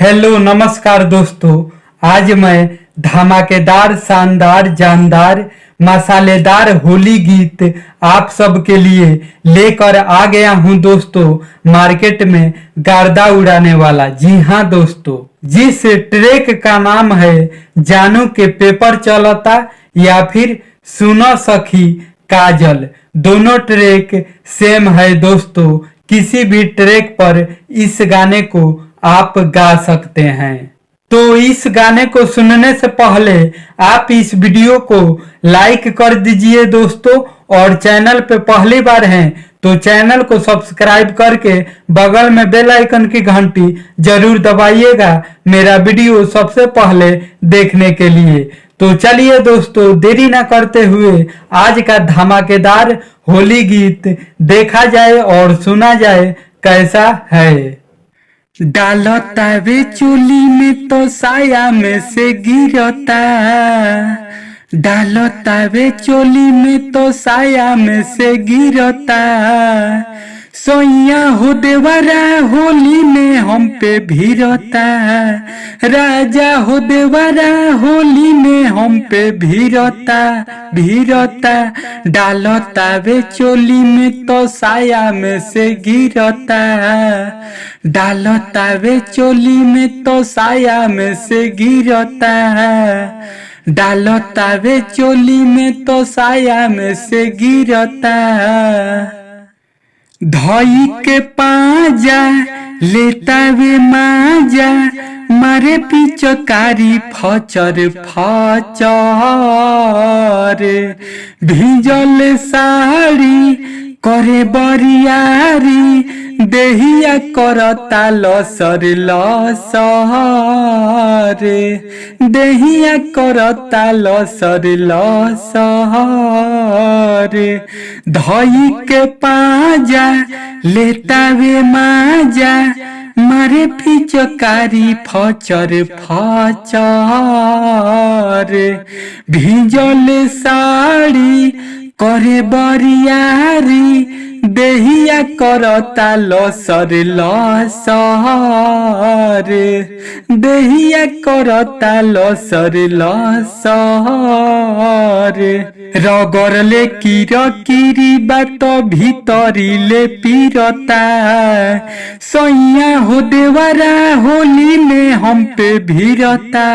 Hello नमस्कार दोस्तों। आज मैं धमाकेदार शानदार जानदार मसालेदार होली गीत आप सबके लिए लेकर आ गया हूं दोस्तों। मार्केट में गर्दा उड़ाने वाला, जी हां दोस्तों, जिस ट्रैक का नाम है जानू के पेपर चलता या फिर सुनो सखी काजल। दोनों ट्रैक सेम है दोस्तों। किसी भी ट्रैक पर इस गाने को आप गा सकते हैं। तो इस गाने को सुनने से पहले आप इस वीडियो को लाइक कर दीजिए दोस्तों, और चैनल पे पहली बार हैं तो चैनल को सब्सक्राइब करके बगल में बेल आइकन की घंटी जरूर दबाइएगा मेरा वीडियो सबसे पहले देखने के लिए। तो चलिए दोस्तों, देरी ना करते हुए आज का धमाकेदार होली गीत देखा जाए और सुना जाए कैसा है। डालता वे चोली में तो साया में से गिरता, डालता वे चोली में तो साया में से गिरता। सोइया हो देवरा होली में हम पे भीरता, राजा हो देवरा होली में हम पे भीरता भीरता। डालता वे चोली में तो साया में से गिरता, डालता वे चोली में तो साया में से गिरता, डालता वे चोली में तो साया में से गिरता। धोई के पाजा लेता वे माजा, मारे पिचकारी फचर फचर। भिजल साड़ी करे बरियारी, देहिया करता लसर लसर, देहिया करता लसर लसर। धोई के पाजा लेता वे माजा, मारे पिचकारी फचर फचर। भिजल साड़ी करे बरियारी, देहिया करता लसर लसर, देहिया करता लसर लसर। रगरले किरकिरी बात भीतरी ले पीरता, सैया हो देवरा होली में हम पे भीरता,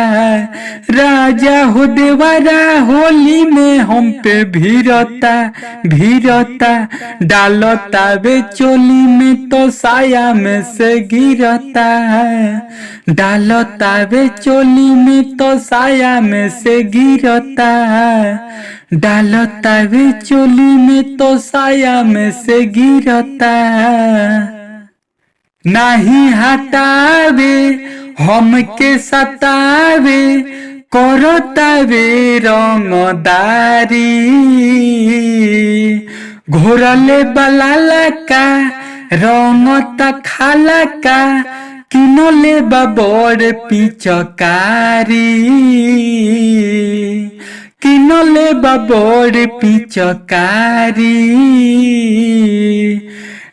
राजा हो देवरा होली में हम पे भीरता भीरता। डालता वे चोली में तो साया में से गिरता, डालता वे चोली में तो साया में से गिरता, डालता वे चोली में तो साया में से गिरता। नहीं हटावे हमके सतावे, करता वे रंगदारी। घोरले बलाला का रंगता खाला का, किनले बड़ पिचकारी, किनले बड़ पिचकारी।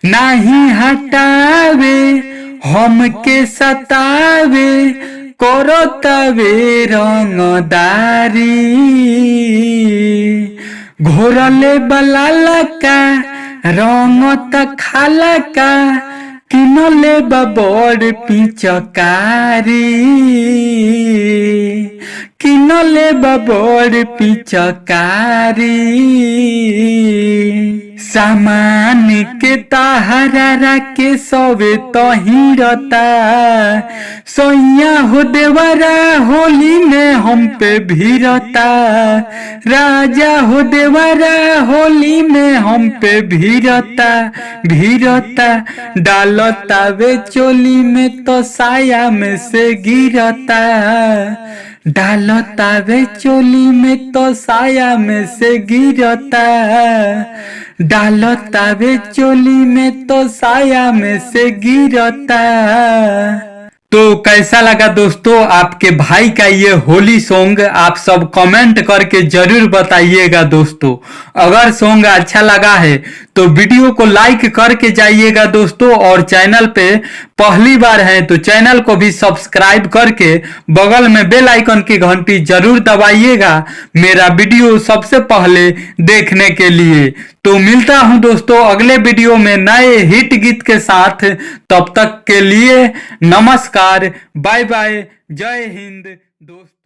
नहीं हटावे हमके सतावे, करता वे रंगदारी। घोरले बलाला का रंगता खाला का, किनले बड़ पिचकारी, किनले बड़ पिचकारी। सामान के ताहरा के सवे तो हिरता, सैया हो देवरा होली में हम पे भीरता, राजा हो देवरा होली में हम पे भीरता भीरता। डालता वे चोली में तो साया में से गिरता, डालता वे चोली में तो साया में से गिरता, डालता वे चोली में तो साया में से गिरता। तो कैसा लगा दोस्तों आपके भाई का ये होली सॉन्ग? आप सब कमेंट करके जरूर बताइएगा दोस्तों। अगर सॉन्ग अच्छा लगा है तो वीडियो को लाइक करके जाइएगा दोस्तों, और चैनल पे पहली बार है तो चैनल को भी सब्सक्राइब करके बगल में बेल आइकन की घंटी जरूर दबाइएगा मेरा वीडियो सबसे पहले देखने के लिए। तो मिलता हूं दोस्तों अगले वीडियो में नए हिट गीत के साथ। तब तक के लिए नमस्कार, बाय बाय, जय हिंद दोस्तों।